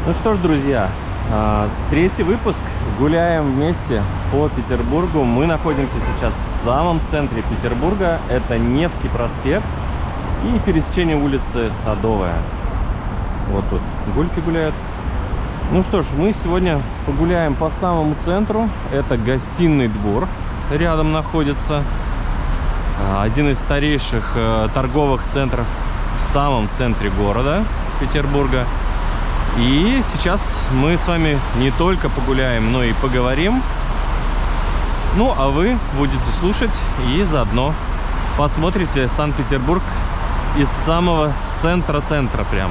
Ну что ж, друзья, третий выпуск. Гуляем вместе по Петербургу. Мы находимся сейчас в самом центре Петербурга. Это Невский проспект и пересечение улицы Садовая. Вот тут гульки гуляют. Ну что ж, мы сегодня погуляем по самому центру. Это Гостиный двор рядом находится. Один из старейших торговых центров в самом центре города Петербурга. И сейчас мы с вами не только погуляем, но и поговорим. Ну, а вы будете слушать и заодно посмотрите Санкт-Петербург из самого центра прям.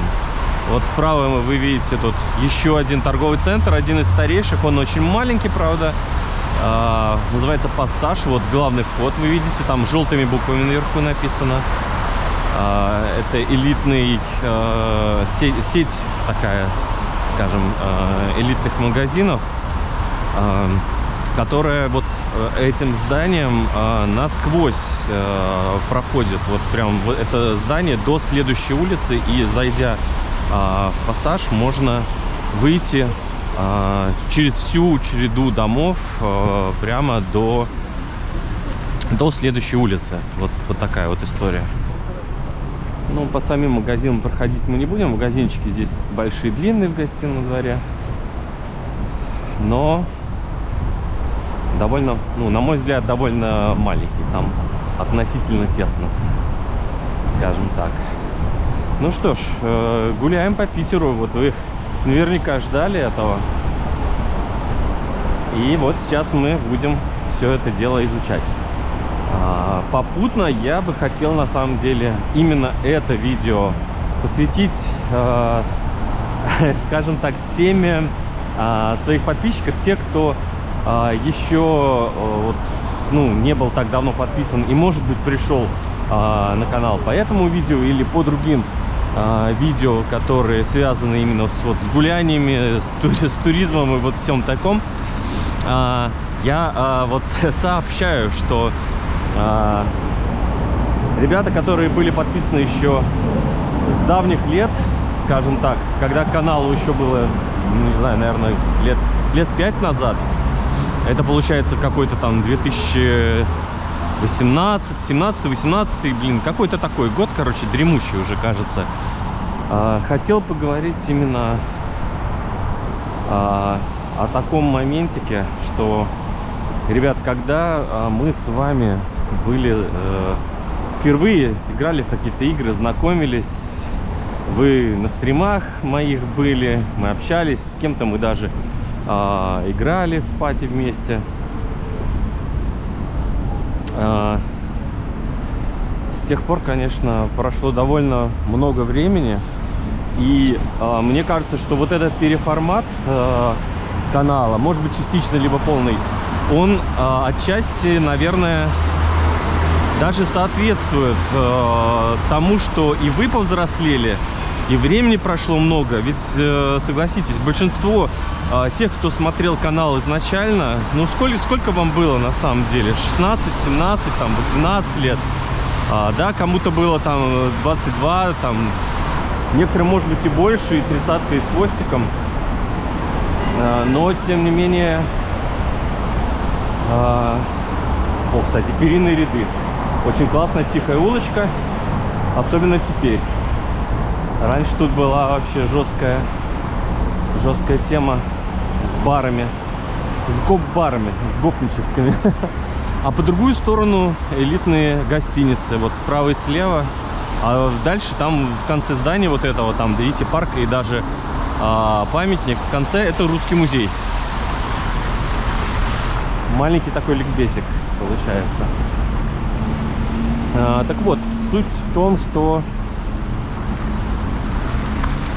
Вот справа вы видите тут еще один торговый центр, один из старейших. Он очень маленький, правда. Называется Пассаж. Вот главный вход вы видите, там желтыми буквами наверху написано. Это элитный сеть такая, скажем, элитных магазинов, которая вот этим зданием насквозь проходит. Вот прям это здание до следующей улицы, и зайдя в Пассаж, можно выйти через всю череду домов прямо до следующей улицы. Вот такая вот история. Ну, по самим магазинам проходить мы не будем. Магазинчики здесь большие, длинные в Гостином дворе. Но довольно, ну, на мой взгляд, довольно маленький. Там относительно тесно, скажем так. Ну что ж, гуляем по Питеру. Вот вы наверняка ждали этого. И вот сейчас мы будем все это дело изучать. Попутно я бы хотел на самом деле именно это видео посвятить, скажем так, теме своих подписчиков, те, кто еще вот, ну, не был так давно подписан и, может быть, пришел на канал по этому видео или по другим видео, которые связаны именно с гуляниями, с туризмом и вот всем таком. Я вот сообщаю, что ребята, которые были подписаны еще с давних лет, скажем так, когда каналу еще было, не знаю, наверное, лет 5 назад, это получается какой-то там 2018, 17-18, блин, какой-то такой год, короче, дремучий уже, кажется. Хотел поговорить именно о таком моментике, что, ребят, когда мы с вами были впервые, играли в какие-то игры, знакомились, вы на стримах моих были, мы общались, с кем-то мы даже играли в пати вместе. С тех пор, конечно, прошло довольно много времени, и мне кажется, что вот этот переформат канала, может быть, частично либо полный, он отчасти, наверное, даже соответствует тому, что и вы повзрослели, и времени прошло много. Ведь, согласитесь, большинство тех, кто смотрел канал изначально, ну, сколько вам было на самом деле? 16, 17, там, 18 лет. Да, кому-то было там 22, там, некоторым, может быть, и больше, и 30-ка, и с хвостиком. Но, тем не менее... О, кстати, перинные ряды. Очень классная тихая улочка. Особенно теперь. Раньше тут была вообще жесткая тема с барами. С гоп-барами, с гопничевскими. А по другую сторону элитные гостиницы. Вот справа и слева. А дальше там в конце здания вот этого, там, видите, парк и даже памятник. В конце это Русский музей. Маленький такой ликбезик получается. Так вот, суть в том, что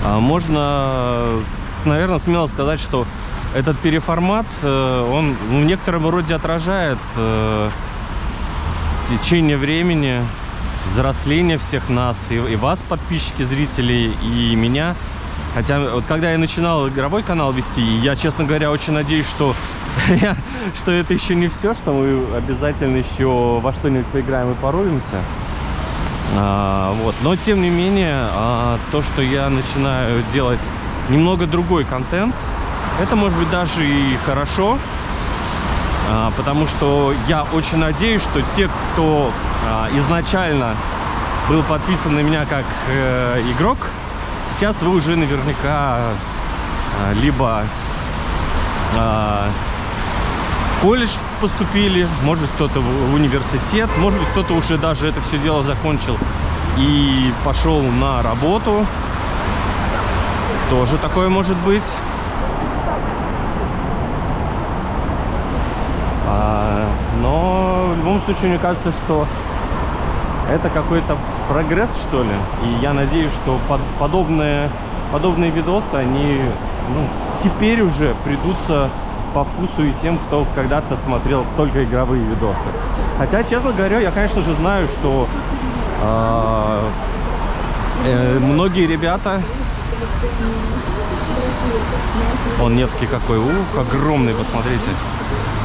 можно, наверное, смело сказать, что этот переформат, он в некотором роде отражает течение времени, взросление всех нас, и вас, подписчики, зрители, и меня. Хотя, вот когда я начинал игровой канал вести, я, честно говоря, очень надеюсь, что это еще не все, что мы обязательно еще во что-нибудь поиграем и порубимся. Вот. Но, тем не менее, то, что я начинаю делать немного другой контент. Это может быть даже и хорошо, потому что я очень надеюсь, что те, кто изначально был подписан на меня как игрок, сейчас вы уже наверняка либо в колледж поступили, может быть, кто-то в университет, может быть, кто-то уже даже это все дело закончил и пошел на работу. Тоже такое может быть. Но в любом случае, мне кажется, что это какой-то прогресс, что ли. И я надеюсь, что подобные видосы, они теперь уже придутся по вкусу и тем, кто когда-то смотрел только игровые видосы. Хотя, честно говоря, я, конечно же, знаю, что многие ребята... Он Невский какой, огромный, посмотрите.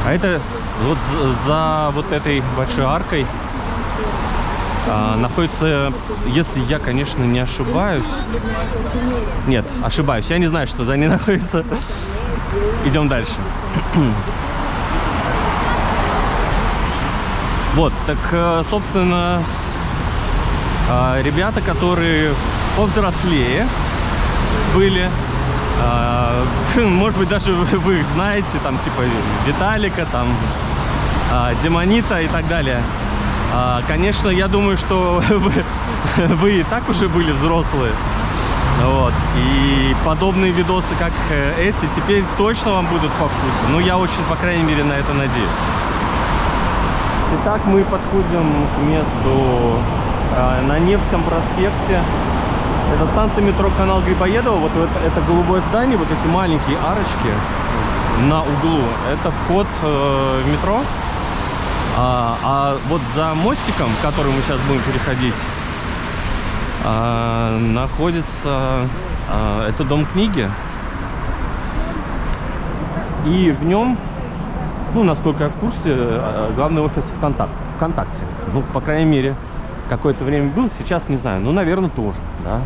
А это вот за вот этой большой аркой находится, если я, конечно, не ошибаюсь. Нет, ошибаюсь. Я не знаю, что за ней находится. Идем дальше. Вот, так, собственно, ребята, которые повзрослее были, может быть, даже вы их знаете, там, типа Виталика, там, Демонита и так далее. Конечно, я думаю, что вы и так уже были взрослые. Вот. И подобные видосы, как эти, теперь точно вам будут по вкусу. Ну, я очень, по крайней мере, на это надеюсь. Итак, мы подходим к месту на Невском проспекте. Это станция метро Канал Грибоедова. Вот это голубое здание, вот эти маленькие арочки на углу. Это вход в метро. А вот за мостиком, который мы сейчас будем переходить, находится это Дом книги. И в нем, ну, насколько я в курсе, главный офис ВКонтакте. Ну, по крайней мере, какое-то время был, сейчас не знаю. Ну, наверное, тоже, да.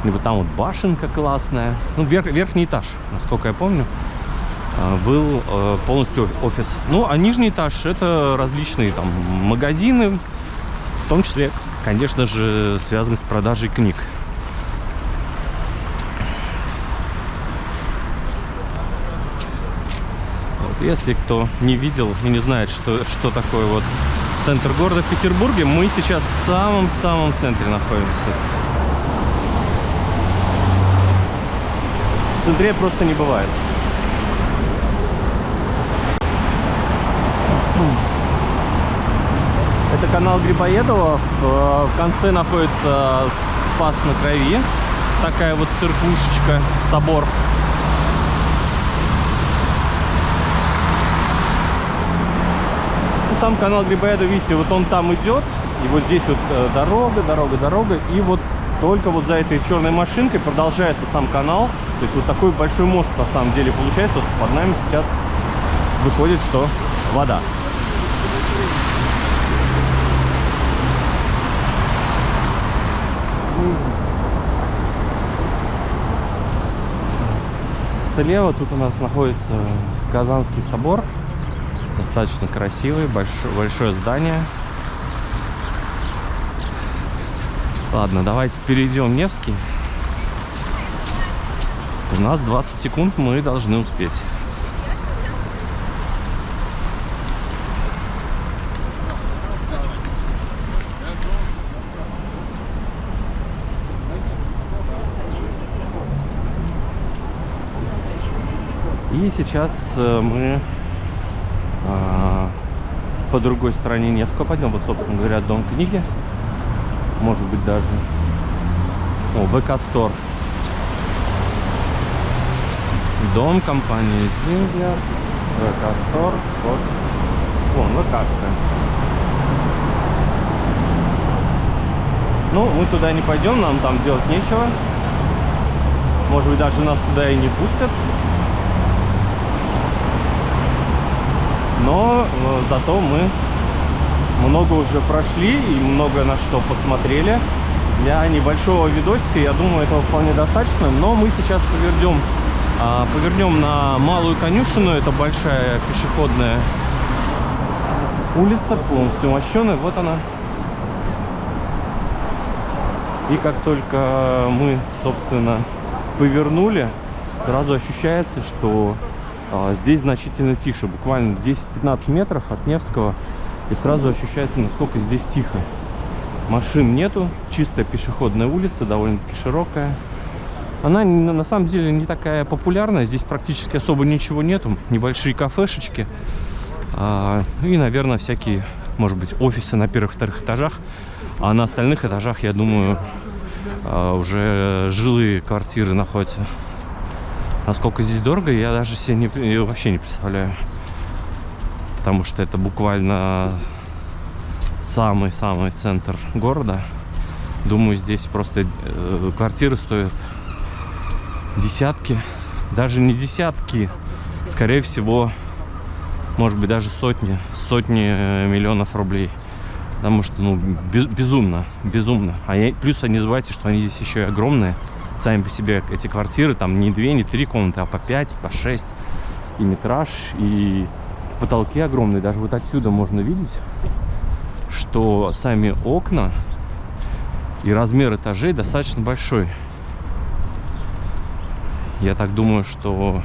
И вот там вот башенка классная. Ну, верхний этаж, насколько я помню, был полностью офис. Ну, а нижний этаж — это различные там магазины, в том числе, конечно же, связанные с продажей книг. Вот, если кто не видел и не знает, что такое вот центр города в Петербурге, мы сейчас в самом-самом центре находимся. В центре просто не бывает. Это канал Грибоедова. В конце находится Спас на Крови. Такая вот церквушечка, собор. Сам канал Грибоедова, видите, вот он там идет. И вот здесь вот дорога. И вот только вот за этой черной машинкой продолжается сам канал. То есть вот такой большой мост на самом деле получается. Вот под нами сейчас выходит, что вода. Слева тут у нас находится Казанский собор. Достаточно красивый, большое здание. Ладно, давайте перейдем Невский. У нас 20 секунд, мы должны успеть. И сейчас мы по другой стороне Невского пойдем. Вот, собственно говоря, Дом книги. Может быть, даже ВК Стор. Дом компании Зингер. ВК Стор. Вот. Вон, ВК-шка. Ну, мы туда не пойдем, нам там делать нечего. Может быть, даже нас туда и не пустят. Но зато мы много уже прошли и много на что посмотрели. Для небольшого видосика, я думаю, этого вполне достаточно. Но мы сейчас повернем на Малую Конюшину. Это большая пешеходная улица, полностью мощеная. Вот она. И как только мы, собственно, повернули, сразу ощущается, что здесь значительно тише. Буквально 10-15 метров от Невского. И сразу ощущается, насколько здесь тихо. Машин нету. Чистая пешеходная улица, довольно-таки широкая. Она на самом деле не такая популярная. Здесь практически особо ничего нету. Небольшие кафешечки. И, наверное, всякие, может быть, офисы на первых-вторых этажах. А на остальных этажах, я думаю, уже жилые квартиры находятся. Насколько здесь дорого, я даже себе вообще не представляю. Потому что это буквально самый-самый центр города. Думаю, здесь просто квартиры стоят десятки. Даже не десятки. Скорее всего, может быть, даже сотни миллионов рублей. Потому что, ну, безумно. Плюс не забывайте, что они здесь еще и огромные. Сами по себе эти квартиры, там не 2, не 3 комнаты, а по 5, по 6. И метраж, и потолки огромные. Даже вот отсюда можно видеть, что сами окна и размер этажей достаточно большой. Я так думаю, что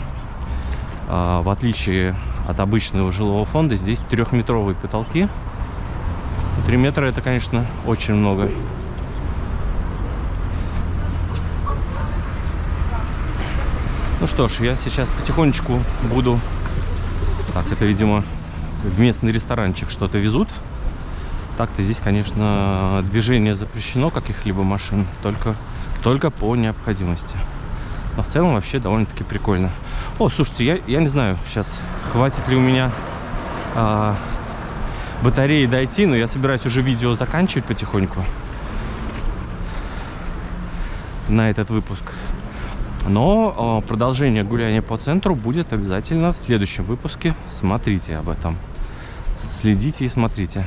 в отличие от обычного жилого фонда, здесь 3-метровые потолки. 3 метра — это, конечно, очень много. Ну что ж, я сейчас потихонечку буду... Так, это, видимо, в местный ресторанчик что-то везут. Так-то здесь, конечно, движение запрещено каких-либо машин, только по необходимости. Но в целом вообще довольно-таки прикольно. О, слушайте, я не знаю, сейчас хватит ли у меня батареи дойти, но я собираюсь уже видео заканчивать потихоньку на этот выпуск. Но продолжение гуляния по центру будет обязательно в следующем выпуске. Смотрите об этом. Следите и смотрите.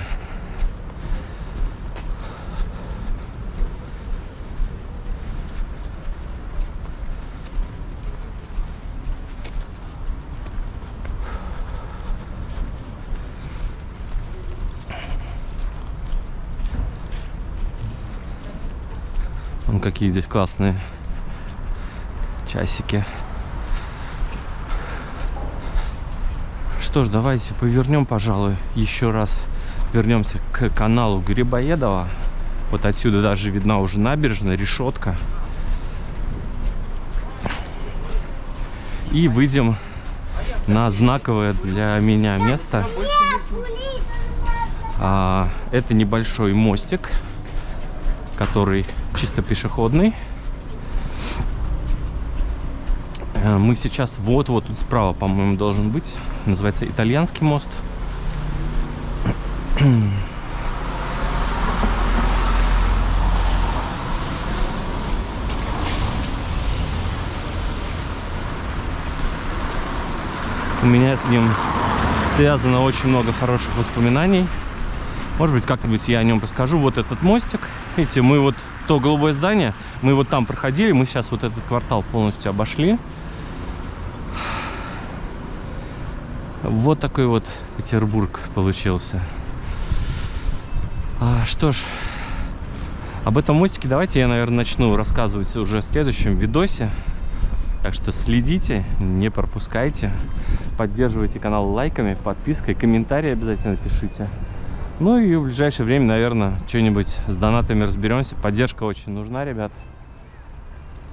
Вон какие здесь классные часики. Что ж, давайте повернем, пожалуй, еще раз. Вернемся к каналу Грибоедова. Вот отсюда даже видна уже набережная, решетка. И выйдем на знаковое для меня место. Это небольшой мостик, который чисто пешеходный. Мы сейчас вот тут справа, по-моему, должен быть. Называется Итальянский мост. У меня с ним связано очень много хороших воспоминаний. Может быть, как-нибудь я о нем расскажу. Вот этот мостик. Видите, мы вот то голубое здание, мы вот там проходили. Мы сейчас вот этот квартал полностью обошли. Вот такой вот Петербург получился. Что ж, об этом мостике давайте я, наверное, начну рассказывать уже в следующем видосе. Так что следите, не пропускайте. Поддерживайте канал лайками, подпиской, комментарии обязательно пишите. Ну и в ближайшее время, наверное, что-нибудь с донатами разберемся. Поддержка очень нужна, ребят.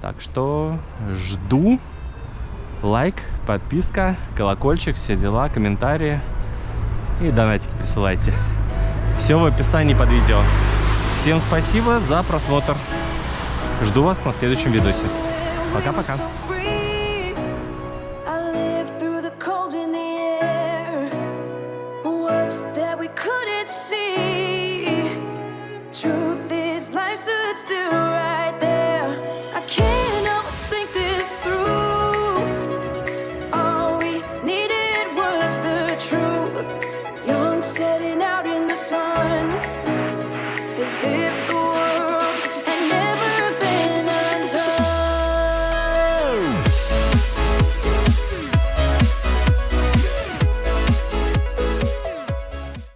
Так что жду. Лайк, подписка, колокольчик, все дела, комментарии и донатики присылайте. Все в описании под видео. Всем спасибо за просмотр. Жду вас на следующем видосе. Пока-пока.